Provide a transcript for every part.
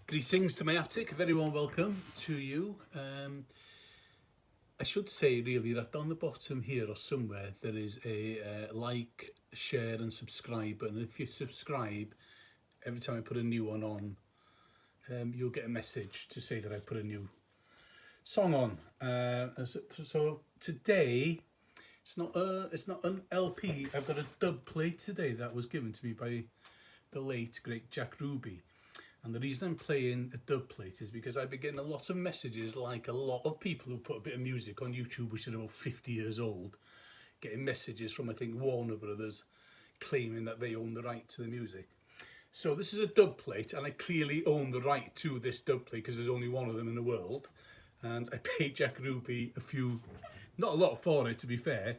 Greetings to my attic, a very warm welcome to you. I should say really that down the bottom here or somewhere there is a like, share and subscribe button. If you subscribe, every time I put a new one on, you'll get a message to say that I put a new song on. So today, it's not an LP, I've got a dub plate today that was given to me by the late great Jack Ruby. And the reason I'm playing a dub plate is because I've been getting a lot of messages, like a lot of people who put a bit of music on YouTube which are about 50 years old, getting messages from I think Warner Brothers claiming that they own the right to the music. So this is a dub plate and I clearly own the right to this dub plate because there's only one of them in the world. And I paid Jack Ruby not a lot for it to be fair.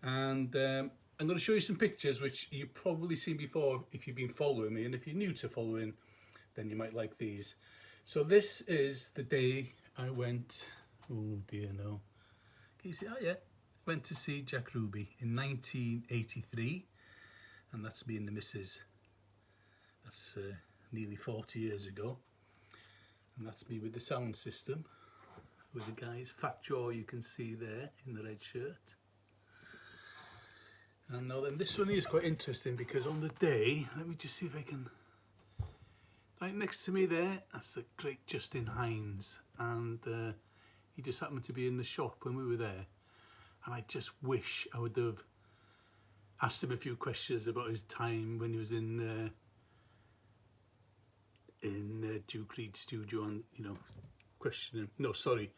And I'm going to show you some pictures which you've probably seen before if you've been following me, and if you're new to following, then you might like these. So this is the day I went, oh dear no, can you see, oh yeah, went to see Jack Ruby in 1983, and that's me and the missus. That's nearly 40 years ago, and that's me with the sound system, with the guys, Fat Joe you can see there in the red shirt. And now then, this one is quite interesting because on the day, let me just see if I can, right next to me there, that's the great Justin Hines, and he just happened to be in the shop when we were there, and I just wish I would have asked him a few questions about his time when he was in Duke Reid studio, and you know, questioning. No, sorry,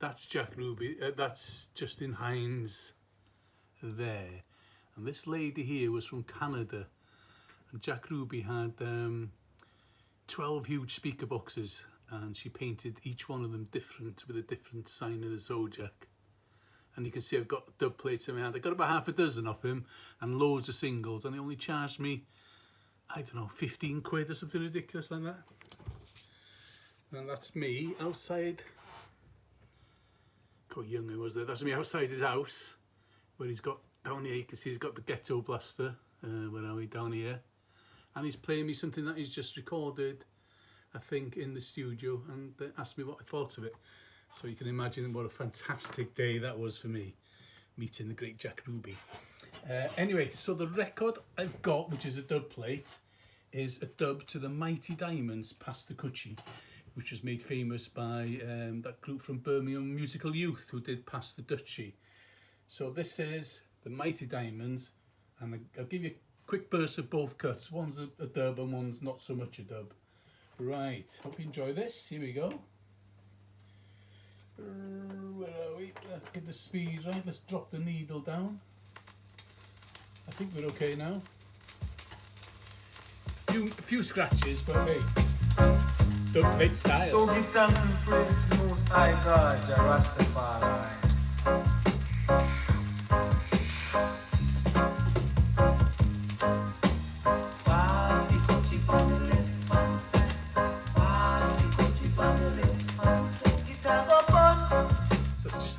that's Jack Ruby. That's Justin Hines there, and this lady here was from Canada, and Jack Ruby had 12 huge speaker boxes, and she painted each one of them different with a different sign of the zodiac. And you can see I've got dub plates in my hand. I got about half a dozen of him and loads of singles, and he only charged me, I don't know, 15 quid or something ridiculous like that. And that's me outside. How young I was there. That's me outside his house, where he's got down here. You can see he's got the Ghetto Blaster. Where are we? Down here. And he's playing me something that he's just recorded, I think, in the studio, and asked me what I thought of it. So you can imagine what a fantastic day that was for me, meeting the great Jack Ruby. Anyway, so the record I've got, which is a dub plate, is a dub to the Mighty Diamonds, Pass the Coochie, which was made famous by that group from Birmingham, Musical Youth, who did Pass the Dutchie. So this is the Mighty Diamonds, and I'll give you quick burst of both cuts. One's a dub and one's not so much a dub. Right, hope you enjoy this. Here we go. Where are we? Let's get the speed right. Let's drop the needle down. I think we're okay now. A few scratches, but hey, dub plate style. So give thanks and praise the Most High God, Jah Rastafari.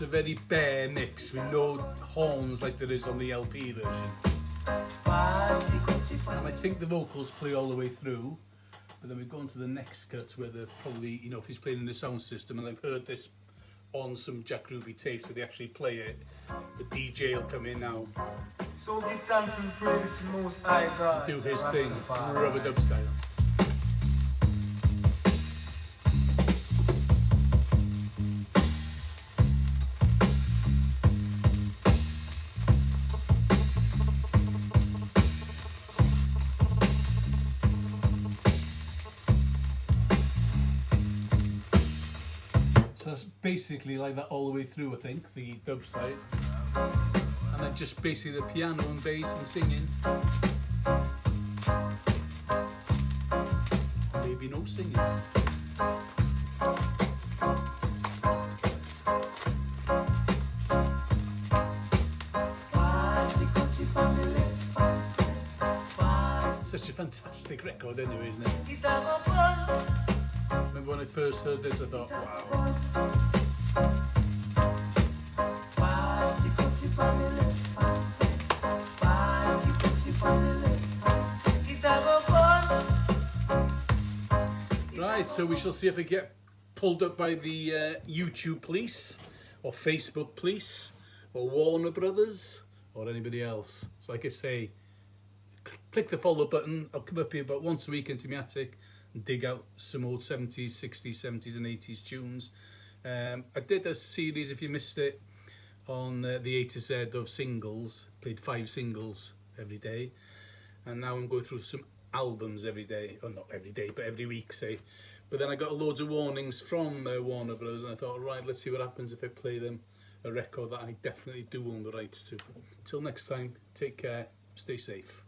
A very bare mix with no horns like there is on the LP version. And I think the vocals play all the way through, but then we go on to the next cut where they're probably, you know, if he's playing in the sound system, and I've heard this on some Jack Ruby tapes where they actually play it, the DJ will come in now, so give thanks and praise the Most High God, do his thing, rubber dub style. So that's basically like that all the way through, I think, the dub side. And then just basically the piano and bass and singing. Maybe no singing. Such a fantastic record anyway, isn't it? Remember when I first heard this, I thought, wow. Right, so we shall see if I get pulled up by the YouTube police, or Facebook police, or Warner Brothers, or anybody else. So like I say, click the follow button. I'll come up here about once a week into my attic and dig out some old 70s, 60s, 70s and 80s tunes. I did a series, if you missed it, on the A to Z of singles. Played 5 singles every day. And now I'm going through some albums every day. Or not every day, but every week, say. But then I got loads of warnings from Warner Bros. And I thought, right, let's see what happens if I play them a record that I definitely do own the rights to. Until next time, take care, stay safe.